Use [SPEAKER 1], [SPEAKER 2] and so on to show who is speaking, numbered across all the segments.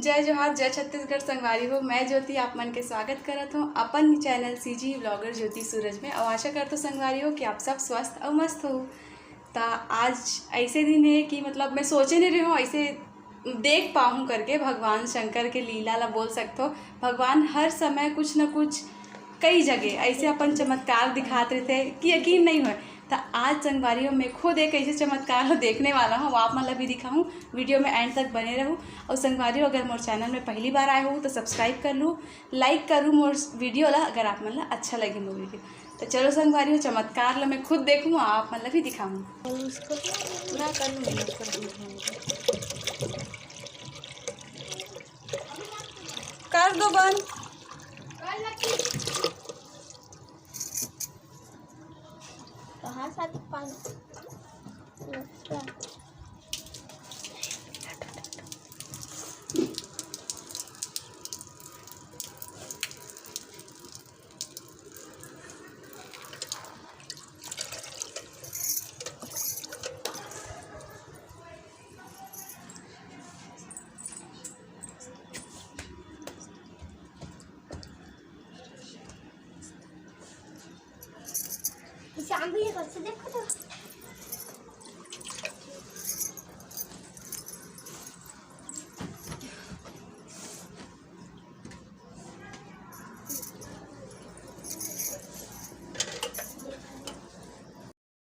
[SPEAKER 1] जय जोहार, जय छत्तीसगढ़ संगवारी हो। मैं ज्योति आप मन के स्वागत करत हूँ अपन चैनल सीजी ब्लॉगर ज्योति सूरज में। और आशा करते संगवारी हो कि आप सब स्वस्थ और मस्त हो। तो आज ऐसे दिन है कि मतलब मैं सोचे नहीं रही हूँ ऐसे देख पाऊँ करके भगवान शंकर के लीला ला बोल सकते हो। भगवान हर समय कुछ न कुछ कई जगह ऐसे अपन चमत्कार दिखाते रहे थे कि यकीन नहीं हो। तो आज संगवारी हो मैं खुद एक ऐसे चमत्कार देखने वाला हूँ, आप मतलब भी दिखाऊँ। वीडियो में एंड तक बने रहूँ। और संगवारी हो अगर मोर चैनल में पहली बार आए हो तो सब्सक्राइब कर लूँ, लाइक करूँ मोर वीडियो ला अगर आप मतलब अच्छा लगे मोर वीडियो। तो चलो संगवारी हो चमत्कार ला मैं खुद देखूँ, आप मतलब भी दिखाऊँ। कर दो बंद।
[SPEAKER 2] कहाँ साथ पानी शाम भी देखो तो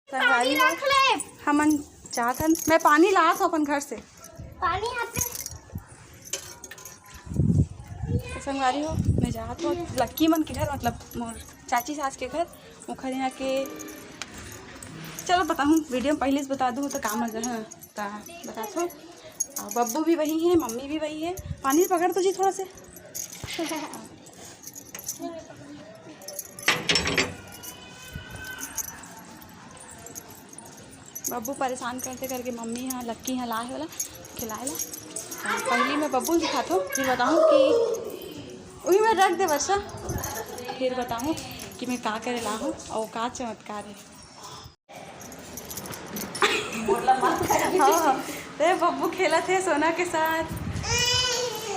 [SPEAKER 1] संगवारी हो हमन चाहत हन, मैं पानी ला था अपन घर से।
[SPEAKER 2] पानी यहाँ पे
[SPEAKER 1] तो संगवारी हो मैं जात हो लक्की मन के घर, मतलब मोर चाची सास के घर। ओखर यहाँ के चलो बताऊँ, वीडियो में पहले से बता दूँ तो काम मजा है तो बता दो। और बब्बू भी वही है, मम्मी भी वही है। पानी पकड़ तो जी थोड़ा से। बब्बू परेशान करते करके मम्मी यहाँ लक्की यहाँ लाए वाला खिलाए ला। पहली मैं बब्बू दिखाता हूँ, फिर बताऊँ कि वही मैं रख दे वर्षा, फिर बताऊँ कि मैं का करे ला हूँ और का चमत्कार है। हाँ रे बब्बू खेला थे सोना के साथ।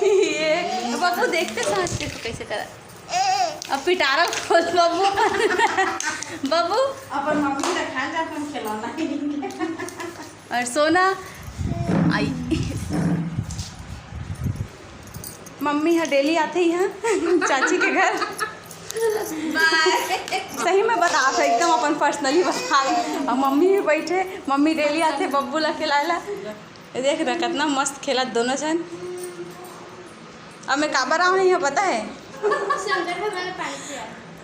[SPEAKER 1] ये बब्बू देखते साथ के तो कैसे करा। अब पिटारा खोल बब्बू। बब्बू
[SPEAKER 3] अपन मम्मी ने खा जा अपन खिलौना
[SPEAKER 1] और सोना आई। मम्मी यहाँ डेली आते ही हैं चाची के घर। सही में बता था एकदम अपन पर्सनली बता। और मम्मी भी बैठे, मम्मी डेली आते बब्बू ला खिलाएला। देख रहा कितना मस्त खेला दोनों जन। अब मैं काबर आऊँ यहाँ पता है।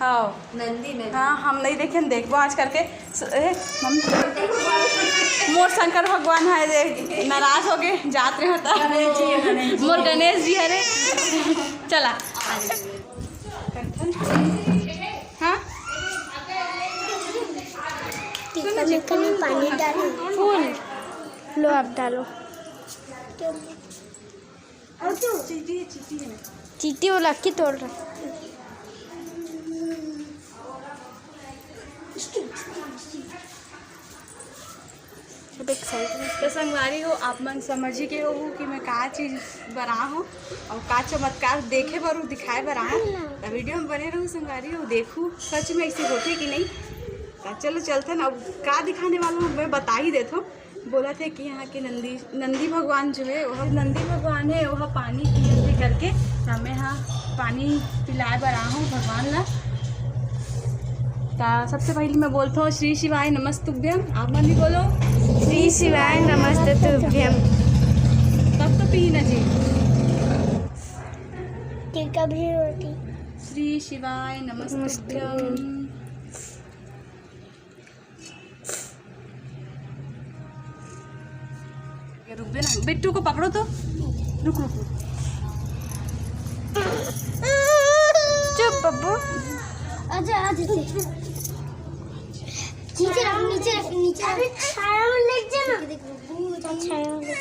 [SPEAKER 1] हाँ
[SPEAKER 3] नंदी
[SPEAKER 1] हाँ हम नहीं देखे देखबो आज करके। मोर शंकर भगवान है नाराज हो गए जात रहे होता। मोर गणेश जी अरे चला। हाँ
[SPEAKER 2] पानी डालो,
[SPEAKER 1] फूल
[SPEAKER 2] लो आप डालो। चीटी वो लक्की तोड़ रहा
[SPEAKER 1] तो संगवारी हो आप मन समझ ही के हो कि मैं का चीज़ बना हूँ और का चमत्कार देखे बर दिखाए बर आऊँ। तो वीडियो में बने रहूँ संगवारी हो, देखूँ सच में ऐसे होते कि नहीं। तो चलो चलते ना। अब का दिखाने वाला हूँ मैं बता ही देता हूँ। बोला थे कि यहाँ के नंदी भगवान जो है वह नंदी भगवान है, वह पानी पिए करके हमें यहाँ पानी पिलाए बर आ हूँ भगवान ला। तो सबसे पहले मैं बोलता हूँ श्री शिवाय नमस्तुभ्यम। आप मन भी बोलो
[SPEAKER 2] श्री शिवाय नमस्तुभ्यम।
[SPEAKER 1] तब तो पी ना जी।
[SPEAKER 2] कभी होती
[SPEAKER 1] श्री शिवाय नमस्तुभ्यम। रुक दे ना, बिट्टू को पकड़ो तो। रुक रुक रुक।
[SPEAKER 2] चुप बब्बू। आजा नीचे रख छाया में लग जा ना। छाया में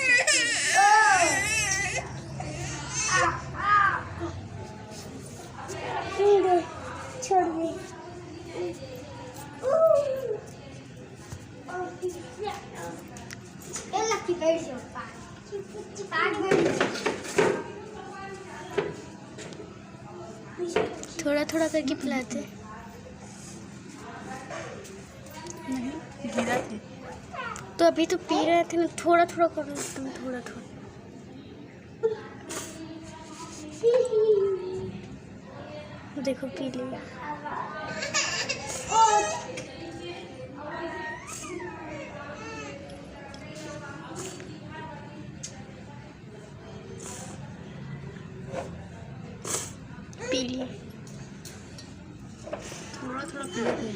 [SPEAKER 2] छोड़ दे। ये लकी बैठ जाओ। पाँच बैठ थोड़ा करके पिलाते।
[SPEAKER 1] नहीं गिरा थे
[SPEAKER 2] तो अभी तो पी रहे थे ना, थोड़ा थोड़ा करो तुम, थोड़ा थोड़ा। देखो पी लिया। पी लिए।
[SPEAKER 1] थोड़ा थोड़ा पिए थे।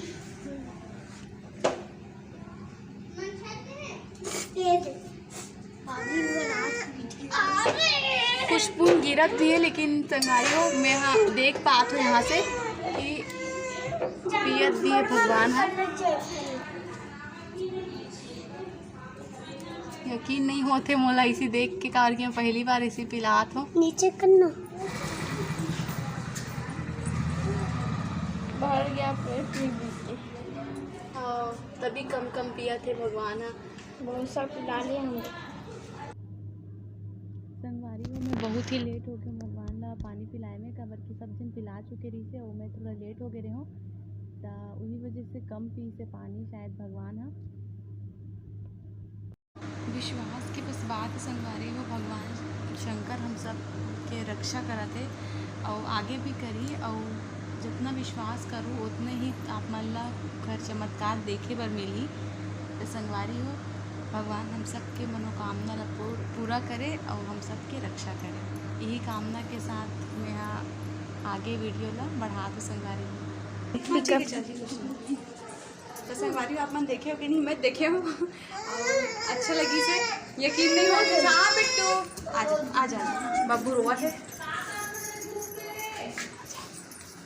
[SPEAKER 1] कुछ बूंद गिरत भी है, लेकिन संगारियों में हाँ देख पात हो यहाँ से कि पियत भी है भगवान है। यकीन नहीं होते मोला इसी देख के कार की मैं पहली बार इसी पिलात हूँ।
[SPEAKER 2] नीचे करना।
[SPEAKER 1] बढ़ गया पेट हाँ, तभी कम कम पिया थे भगवान है।
[SPEAKER 2] बहुत सा पिला लिया हमने।
[SPEAKER 1] संगवारी में बहुत ही लेट हो गया भगवान ला पानी पिलाए में, काबर की सब दिन पिला चुके रही से और मैं थोड़ा लेट हो गए रहे हूँ, तो वही वजह से कम पी से पानी शायद भगवान है। विश्वास की बस बात संगवारी हो, भगवान शंकर हम सब के रक्षा करते और आगे भी करी, और जितना विश्वास करूँ उतने ही आप मन ला घर चमत्कार देखे बर मिली। तो संगवारी हो भगवान हम सब के मनोकामना ला पूरा करे और हम सब के रक्षा करे, यही कामना के साथ मैं आगे वीडियो ला बढ़ा दो संगवारी हो। तो संगवारी आप मन देखे हो कि नहीं, मैं देखे हूँ और अच्छा लगी से यकीन नहीं हो। हाँ बिट्टू आ जा बाबू रोआ है।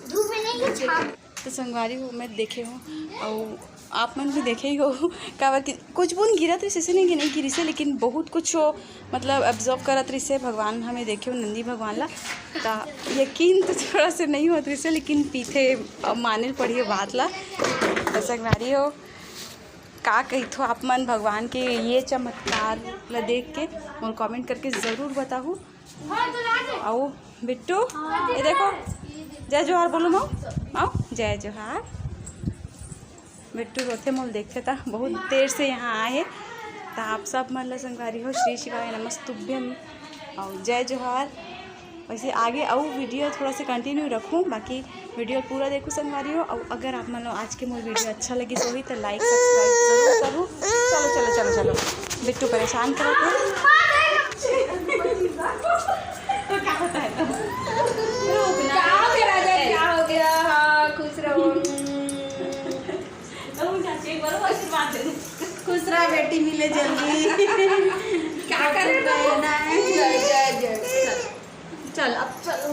[SPEAKER 2] धूप में नहीं छाप।
[SPEAKER 1] तो संगवारी हो मैं देखे हूँ और आप मन भी देखे ही हो, काबर कि कुछ बूंद गिरत रही से नहीं कि नहीं गिरी से, लेकिन बहुत कुछ हो मतलब ऑब्जर्व करत रही से भगवान हमें देखे हो नंदी भगवान ला। तो यकीन तो थोड़ा से नहीं होत रही से, लेकिन पीछे माने पड़ी बात ला। तो संगवारी हो का कही थो आप मन भगवान के ये चमत्कार ला देख के और कमेंट करके ज़रूर बताओ। आओ बिट्टू ये देखो, जय जोहार बोलो माओ, आओ जय जोहार। बिट्टू रोते मोल देखते था बहुत देर से यहाँ आए। तो आप सब मन ला संगवारी हो श्री शिवाय नमस्तुभ्यम और जय जोहार। वैसे आगे और वीडियो थोड़ा सा कंटिन्यू रखूँ, बाकी वीडियो पूरा देखो संगवारी हो। और अगर आप मान लो आज के मोर वीडियो अच्छा लगी सो ही तो लाइक सब्सक्राइब जरूर करूँ। चलो चलो चलो चलो बिट्टू परेशान करते हैं तो क्या होता है
[SPEAKER 3] क्या हो गया? हाँ खुश रहो। खुश रहा बेटी, मिले जल्दी। क्या करे जय जय जय। चल अब चलो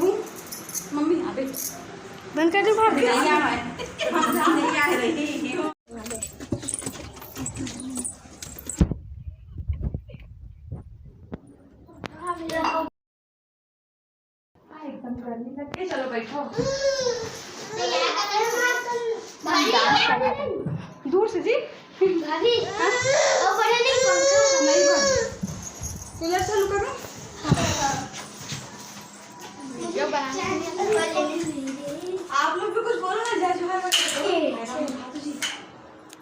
[SPEAKER 3] मम्मी यहाँ पे
[SPEAKER 2] बंद कर दो भाभी।
[SPEAKER 3] नहीं आ रही हो। एकदम गर्मी लग गई, चलो बैठो। दूर से जी
[SPEAKER 2] भाभी वो बड़ा नहीं पंखा
[SPEAKER 3] नहीं बंद, कूलर चालू करो। आप लोग भी कुछ बोलो ना, जय जोहार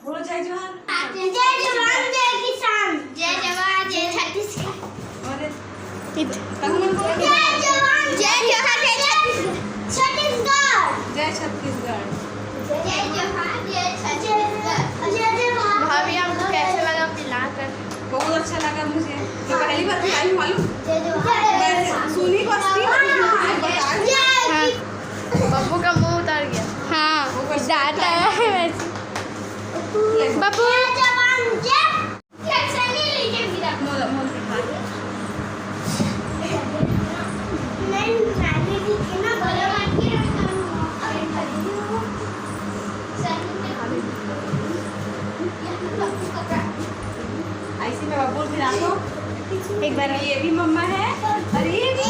[SPEAKER 3] बोलो। जय जोहार,
[SPEAKER 2] जय जवान जय किसान, जय जवान जय छत्तीसगढ़।
[SPEAKER 3] और
[SPEAKER 2] जय जवान जय जोहार जय छत्तीसगढ़,
[SPEAKER 1] जय छत्तीसगढ़।
[SPEAKER 2] जय जोहार जय छत्तीसगढ़। जय जवान। भाभी आपको कैसा लगा पिला कर?
[SPEAKER 1] बहुत अच्छा लगा मुझे, मैं पहली बार पिलाई हूँ मालूम।
[SPEAKER 2] जय जोहार
[SPEAKER 1] मैं सुनी बसती
[SPEAKER 2] बब्बू का मुंह उतार गया। हाँ डांटा है वैसे। बब्बू जवान जय सनी लीजिए मेरा
[SPEAKER 1] मोल मोल दिखा
[SPEAKER 2] नहीं नानी जी के ना बड़ा मान के रखता हूँ। अरे खरीदी हूँ सनी में खाली
[SPEAKER 1] ऐसी मैं बबूल फिरा दो एक बार। ये भी मम्मा है। अरे ये भी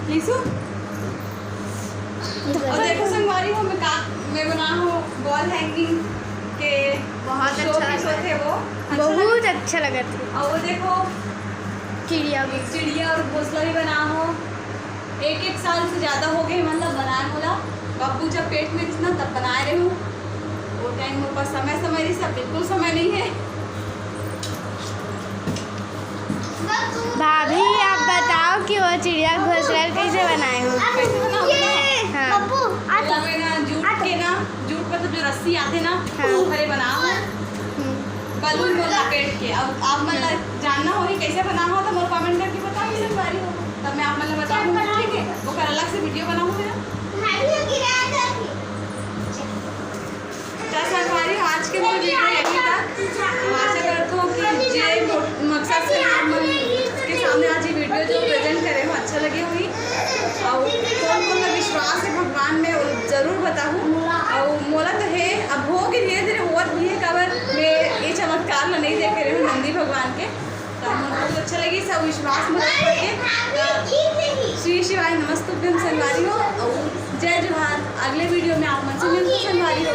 [SPEAKER 1] लीसू। और देखो संगवारी हो मैं बना हूँ वॉल हैंगिंग के
[SPEAKER 2] बहुत
[SPEAKER 1] शो
[SPEAKER 2] अच्छा
[SPEAKER 1] पीस
[SPEAKER 2] लगा।
[SPEAKER 1] होते वो
[SPEAKER 2] बहुत अच्छा लगा था।
[SPEAKER 1] और वो देखो
[SPEAKER 2] चिड़िया भी
[SPEAKER 1] चिड़िया और घोंसला भी बना हो। 1 साल से ज़्यादा हो गए मतलब बनाए बोला। बब्बू जब पेट में थी ना तब बनाए रही हूँ। वो टाइम मेरे पास समय नहीं, सब बिल्कुल समय नहीं है।
[SPEAKER 2] भाभी आप बताओ कि वो चिड़िया घोंसला कैसे बनाए हो?
[SPEAKER 1] कैसे बनाऊँ बताओ?
[SPEAKER 2] हाँ
[SPEAKER 1] मतलब है ना जूट पर तो जो रस्सी आते ना
[SPEAKER 2] हाँ।
[SPEAKER 1] वो घरे बनाओ बलून में लपेट के। अब आप मतलब जानना हो कि कैसे बना हो तो मोर कमेंट करके बताओ कि संगवारी हो, तब मैं आप मतलब बताऊँ। ठीक है, वो कर अलग से वीडियो बनाऊँ मेरा। तो संगवारी आज के मोर वीडियो यही था। आशा करता हूँ कि जे मकसद से के सामने आज ये वीडियो जो प्रेजेंट करे हो अच्छा लगे हुई और कौन कौन का विश्वास है भगवान में ज़रूर बताऊँ। और मोला तो है अब हो कि धीरे धीरे होत भी है कबर मैं ये चमत्कार ला नहीं देख रही हूँ नंदी भगवान के। तो मुझे बहुत अच्छा लगी, सब विश्वास में करके। श्री शिवाय नमस्तुभ्यम संगवारी हो और जय जोहार। अगले वीडियो में आप मन से मिलते संगवारी हो।